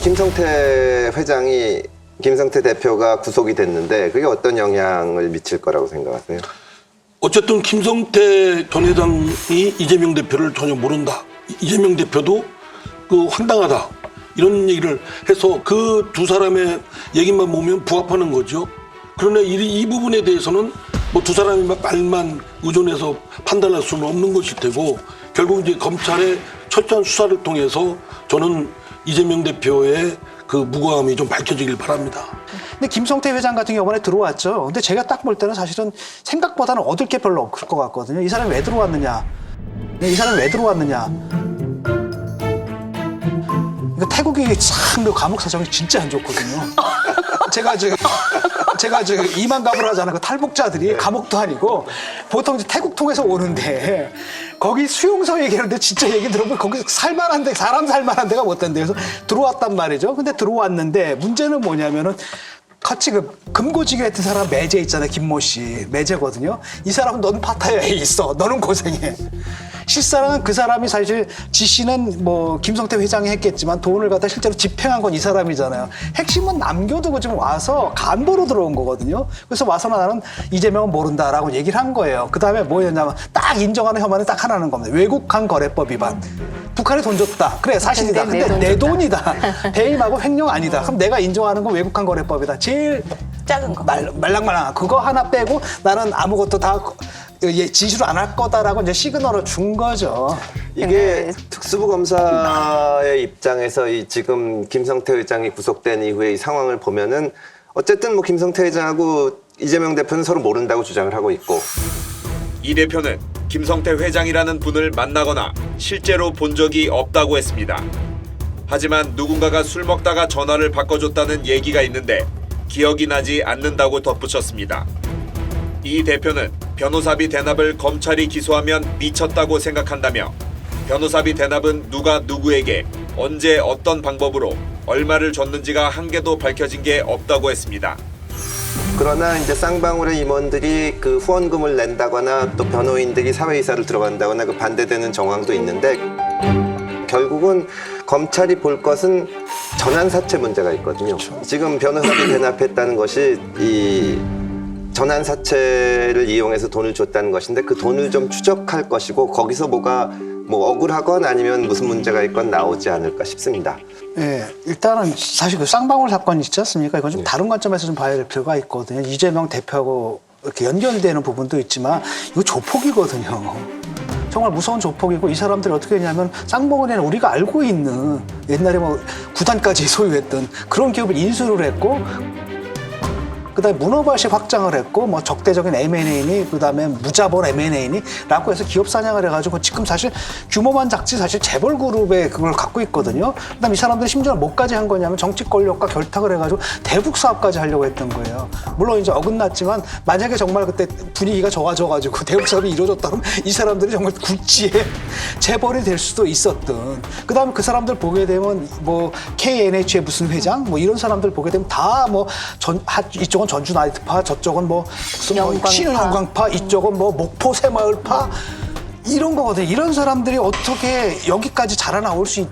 김성태 대표가 구속이 됐는데 그게 어떤 영향을 미칠 거라고 생각하세요? 어쨌든 김성태 전 회장이 이재명 대표를 전혀 모른다. 이재명 대표도 그 황당하다. 이런 얘기를 해서 그 두 사람의 얘기만 보면 부합하는 거죠. 그러나 이 부분에 대해서는 뭐 두 사람이 말만 의존해서 판단할 수는 없는 것일 테고 결국 이제 검찰의 철저한 수사를 통해서 저는 이재명 대표의 그 무고함이 좀 밝혀지길 바랍니다. 근데 김성태 회장 같은 경우는 들어왔죠. 근데 제가 딱 볼 때는 사실은 생각보다는 얻을 게 별로 없을 것 같거든요. 이 사람이 왜 들어왔느냐. 그러니까 태국이 참 감옥 사정이 진짜 안 좋거든요. 제가 이만갑을 하잖아요. 그 탈북자들이 감옥도 아니고 보통 이제 태국 통해서 오는데 거기 수용소 얘기하는데 진짜 얘기 들어보면 거기 살만한데 사람 살만한 데가 못 된대. 그래서 들어왔단 말이죠. 근데 들어왔는데 문제는 뭐냐면은 같이 그 금고지기 했던 사람 매제 있잖아요. 김모 씨 매제거든요. 이 사람은 넌 파타야에 있어. 너는 고생해. 실상은 그 사람이 사실 지시는 뭐 김성태 회장이 했겠지만 돈을 갖다 실제로 집행한 건 이 사람이잖아요. 핵심은 남겨두고 지금 와서 간보로 들어온 거거든요. 그래서 와서 나는 이재명은 모른다라고 얘기를 한 거예요. 그 다음에 뭐였냐면 딱 인정하는 혐의는 딱 하나는 겁니다. 외국한 거래법 위반. 북한에 돈 줬다. 그래 사실이다. 근데 내 돈이다. 배임하고 횡령 아니다. 그럼 내가 인정하는 건 외국한 거래법이다. 제일 작은 거. 말랑말랑 그거 하나 빼고 나는 아무것도 다 지시를 안 할 거다라고 이제 시그널을 준 거죠. 이게 특수부 검사의 입장에서 지금 김성태 회장이 구속된 이후에 이 상황을 보면은 어쨌든 뭐 김성태 회장하고 이재명 대표는 서로 모른다고 주장을 하고 있고 이 대표는 김성태 회장이라는 분을 만나거나 실제로 본 적이 없다고 했습니다. 하지만 누군가가 술 먹다가 전화를 바꿔줬다는 얘기가 있는데 기억이 나지 않는다고 덧붙였습니다. 이 대표는 변호사비 대납을 검찰이 기소하면 미쳤다고 생각한다며 변호사비 대납은 누가 누구에게 언제 어떤 방법으로 얼마를 줬는지가 한 개도 밝혀진 게 없다고 했습니다. 그러나 이제 쌍방울의 임원들이 그 후원금을 낸다거나 또 변호인들이 사회이사를 들어간다거나 그 반대되는 정황도 있는데 결국은 검찰이 볼 것은 전환사채 문제가 있거든요. 지금 변호사비 대납했다는 것이 이 전환사채를 이용해서 돈을 줬다는 것인데 그 돈을 좀 추적할 것이고 거기서 뭐가 뭐 억울하건 아니면 무슨 문제가 있건 나오지 않을까 싶습니다. 예, 일단은 사실 그 쌍방울 사건 있지 않습니까? 이건 좀 다른 관점에서 좀 봐야 될 필요가 있거든요. 이재명 대표하고 이렇게 연결되는 부분도 있지만 이거 조폭이거든요. 정말 무서운 조폭이고 이 사람들이 어떻게 했냐면 쌍방울에는 우리가 알고 있는 옛날에 뭐 구단까지 소유했던 그런 기업을 인수를 했고 그다음에 문어발식 확장을 했고 뭐 적대적인 M&A니 그다음에 무자본 M&A니라고 해서 기업 사냥을 해가지고 지금 사실 규모만 작지 사실 재벌 그룹의 그걸 갖고 있거든요. 그다음에 이 사람들이 심지어 뭐까지 한 거냐면 정치 권력과 결탁을 해가지고 대북 사업까지 하려고 했던 거예요. 물론 이제 어긋났지만 만약에 정말 그때 분위기가 좋아져가지고 대북 사업이 이루어졌다면 이 사람들이 정말 굴지의 재벌이 될 수도 있었던. 그다음에 그 사람들 보게 되면 뭐 KNH의 무슨 회장 뭐 이런 사람들 보게 되면 다 뭐 이쪽은 전주 나이트파, 저쪽은 뭐 신영광파, 이쪽은 뭐 목포 새마을파 이런 거거든요. 이런 사람들이 어떻게 여기까지 자라나올 수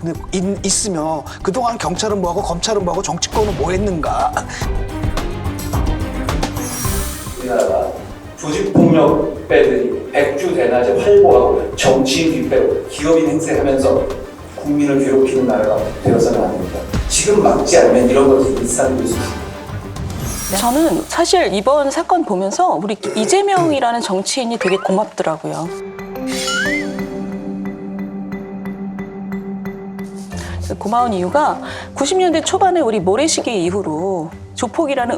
있으며 그동안 경찰은 뭐하고 검찰은 뭐하고 정치권은 뭐 했는가. 우리나라가 조직폭력배들이 백주 대낮에 활보하고 정치인 뒷배로 기업인 행세하면서 국민을 괴롭히는 나라가 되어서는 안 됩니다. 지금 막지 않으면 이런 것들이 일상이 될 수 있습니다. 저는 사실 이번 사건 보면서 우리 이재명이라는 정치인이 되게 고맙더라고요. 고마운 이유가 90년대 초반에 우리 모래시계 이후로 조폭이라는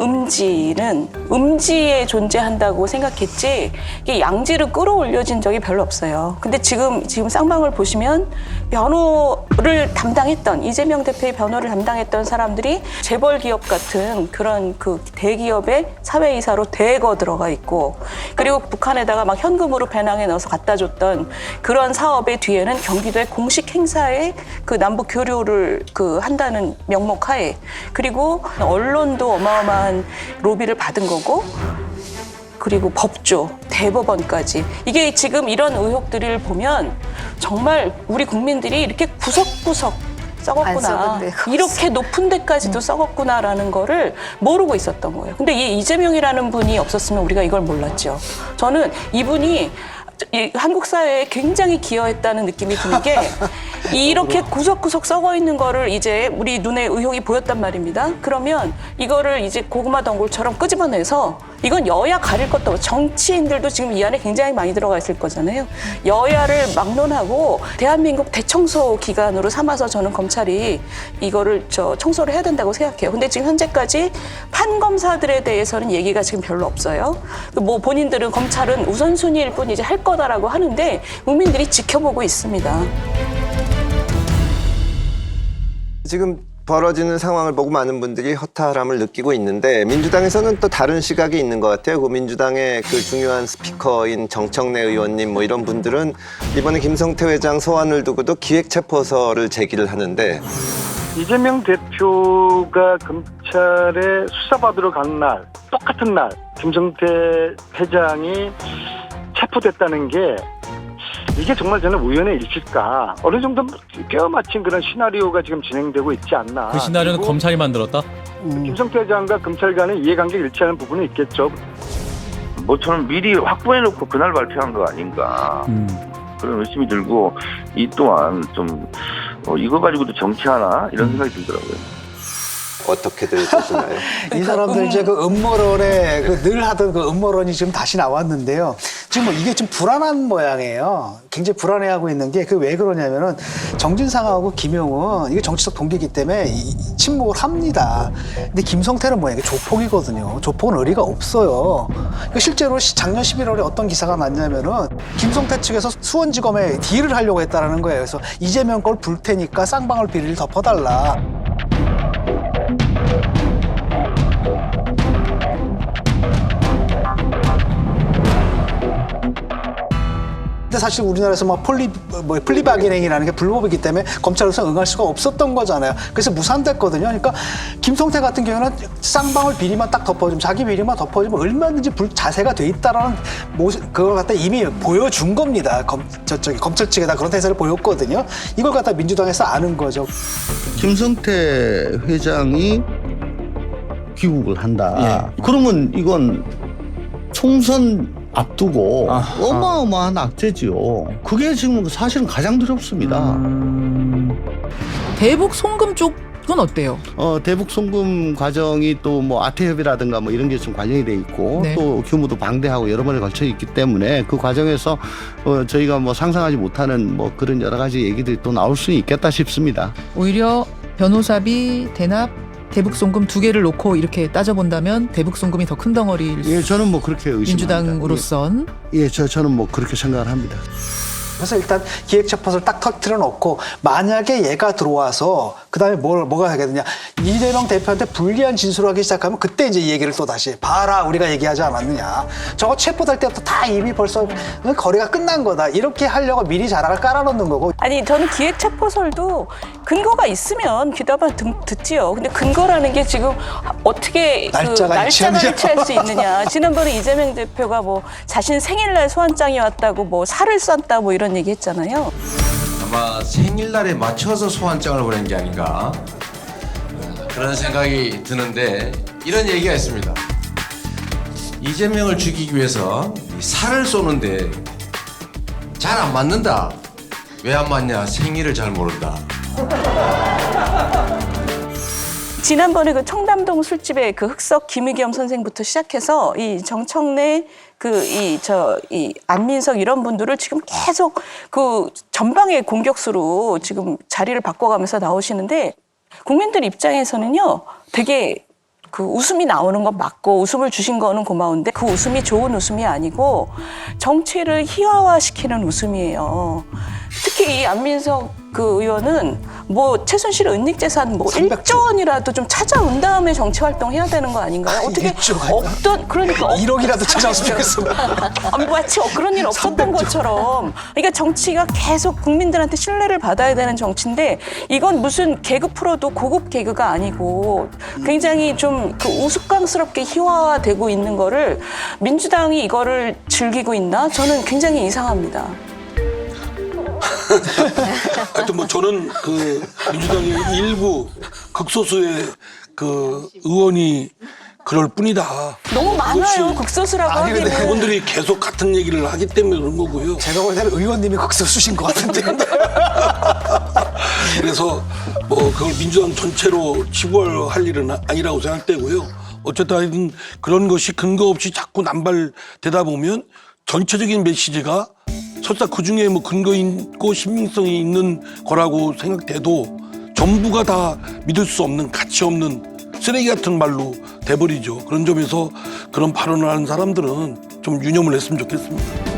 음지에 존재한다고 생각했지 이게 양지로 끌어올려진 적이 별로 없어요. 근데 지금 쌍방울 보시면 변호를 담당했던 이재명 대표의 변호를 담당했던 사람들이 재벌 기업 같은 그런 그 대기업의 사회이사로 대거 들어가 있고 그리고 북한에다가 막 현금으로 배낭에 넣어서 갖다 줬던 그런 사업의 뒤에는 경기도의 공식 행사에 그 남북 교류를 한다는 명목하에 그리고 언론도 어마어마한 로비를 받은 거고 그리고 법조, 대법원까지 이게 지금 이런 의혹들을 보면 정말 우리 국민들이 이렇게 구석구석 썩었구나. 썩었네. 이렇게 높은 데까지도 썩었구나라는 거를 모르고 있었던 거예요. 근데 이 이재명이라는 분이 없었으면 우리가 이걸 몰랐죠. 저는 이분이 이 한국 사회에 굉장히 기여했다는 느낌이 드는 게 이렇게 구석구석 썩어 있는 거를 이제 우리 눈에 의혹이 보였단 말입니다. 그러면 이거를 이제 고구마 덩굴처럼 끄집어내서 이건 여야 가릴 것도 없고 정치인들도 지금 이 안에 굉장히 많이 들어가 있을 거잖아요. 여야를 막론하고 대한민국 대청소 기간으로 삼아서 저는 검찰이 이거를 청소를 해야 된다고 생각해요. 근데 지금 현재까지 판검사들에 대해서는 얘기가 지금 별로 없어요. 뭐 본인들은 검찰은 우선순위일 뿐 이제 할 거다라고 하는데 국민들이 지켜보고 있습니다. 지금 벌어지는 상황을 보고 많은 분들이 허탈함을 느끼고 있는데 민주당에서는 또 다른 시각이 있는 것 같아요. 그 민주당의 그 중요한 스피커인 정청래 의원님 뭐 이런 분들은 이번에 김성태 회장 소환을 두고도 기획체포서를 제기를 하는데 이재명 대표가 검찰에 수사받으러 가는 날, 똑같은 날 김성태 회장이 체포됐다는 게 이게 정말 저는 우연의 일치일까? 어느 정도 뼈 맞춘 그런 시나리오가 지금 진행되고 있지 않나. 그 시나리오는 그리고 검찰이 만들었다? 김성태 회장과 검찰 간의 이해관계 일치하는 부분은 있겠죠. 뭐 저는 미리 확보해놓고 그날 발표한 거 아닌가 그런 의심이 들고 이 또한 좀 이거 가지고도 정치하나 이런 생각이 들더라고요. 어떻게들 보시나요? 이 사람들 이제 그 음모론에 늘 하던 그 음모론이 지금 다시 나왔는데요. 지금 뭐 이게 좀 불안한 모양이에요. 굉장히 불안해하고 있는 게 그 왜 그러냐면은 정진상하고 김용은 이게 정치적 동기이기 때문에 침묵을 합니다. 근데 김성태는 뭐야? 이게 조폭이거든요. 조폭은 의리가 없어요. 그러니까 실제로 작년 11월에 어떤 기사가 났냐면은 김성태 측에서 수원지검에 딜을 하려고 했다라는 거예요. 그래서 이재명 걸 불 테니까 쌍방울 비리를 덮어달라. 근데 사실 우리나라에서 막 플리바게닝이라는 게 불법이기 때문에 검찰로서 응할 수가 없었던 거잖아요. 그래서 무산됐거든요. 그러니까 김성태 같은 경우는 쌍방울 비리만 딱 덮어주면 자기 비리만 덮어주면 얼마든지 자세가 돼 있다라는 그걸 갖다 이미 보여준 겁니다. 검찰 측에다 그런 태세를 보였거든요. 이걸 갖다 민주당에서 아는 거죠. 김성태 회장이 귀국을 한다. 그러면 이건 총선 앞두고 어마어마한 악재지요. 그게 지금 사실은 가장 두렵습니다. 대북 송금 쪽은 어때요? 대북 송금 과정이 또 뭐 아태협이라든가 뭐 이런 게 좀 관련이 돼 있고 네. 또 규모도 방대하고 여러 번에 걸쳐 있기 때문에 그 과정에서 저희가 뭐 상상하지 못하는 뭐 그런 여러 가지 얘기들이 또 나올 수 있겠다 싶습니다. 오히려 변호사비, 대납, 대북 송금 두 개를 놓고 이렇게 따져본다면 대북 송금이 더 큰 덩어리일 수 예, 저는 뭐 그렇게 의심합니다. 민주당으로선. 예, 저는 뭐 그렇게 생각을 합니다. 그래서 일단 기획체포서를 딱 터뜨려 놓고 만약에 얘가 들어와서 그다음에 뭐가 하겠느냐 이재명 대표한테 불리한 진술을 하기 시작하면 그때 이제 이 얘기를 또 다시 봐라 우리가 얘기하지 않았느냐 저거 체포될 때부터 다 이미 벌써 거래가 끝난 거다 이렇게 하려고 미리 자락을 깔아놓는 거고. 아니 저는 기획체포설도 근거가 있으면 귀담아 듣지요. 근데 근거라는 게 지금 어떻게 날짜가 일치할 수 있느냐. 지난번에 이재명 대표가 뭐 자신 생일날 소환장이 왔다고 뭐 살을 쌌다 뭐 이런 얘기 했잖아요. 아마 생일날에 맞춰서 소환장을 보낸 게 아닌가 그런 생각이 드는데 이런 얘기가 있습니다. 이재명을 죽이기 위해서 살을 쏘는데 잘 안 맞는다. 왜 안 맞냐? 생일을 잘 모른다. 지난번에 그 청담동 술집에 그 흑석 김의겸 선생부터 시작해서 이 정청래 이 안민석 이런 분들을 지금 계속 그 전방의 공격수로 지금 자리를 바꿔가면서 나오시는데 국민들 입장에서는요 되게 그 웃음이 나오는 건 맞고 웃음을 주신 거는 고마운데 그 웃음이 좋은 웃음이 아니고 정치를 희화화시키는 웃음이에요. 특히 이 안민석 그 의원은 뭐 최순실 은닉재산 뭐 1조 원이라도 좀 찾아온 다음에 정치 활동해야 되는 거 아닌가요? 어떻게 없던 그러니까 1억이라도 찾아왔으면 좋겠습니다. 마치 그런 일 없었던 것처럼. 그러니까 정치가 계속 국민들한테 신뢰를 받아야 되는 정치인데 이건 무슨 개그 프로도 고급 개그가 아니고 굉장히 좀 그 우스꽝스럽게 희화화되고 있는 거를 민주당이 이거를 즐기고 있나? 저는 굉장히 이상합니다. 하여튼 뭐 저는 그 민주당의 일부 극소수의 그 의원이 그럴 뿐이다. 너무 많아요. 극소수라고 아니, 근데 하기는. 그분들이 계속 같은 얘기를 하기 때문에 그런 거고요. 제가 볼 때는 의원님이 극소수신 것 같은데. 그래서 뭐 그걸 민주당 전체로 치부할 일은 아니라고 생각되고요. 어쨌든 하여튼 그런 것이 근거 없이 자꾸 남발되다 보면 전체적인 메시지가 설사 그중에 뭐 근거 있고 신빙성이 있는 거라고 생각돼도 전부가 다 믿을 수 없는 가치 없는 쓰레기 같은 말로 돼버리죠. 그런 점에서 그런 발언을 하는 사람들은 좀 유념을 했으면 좋겠습니다.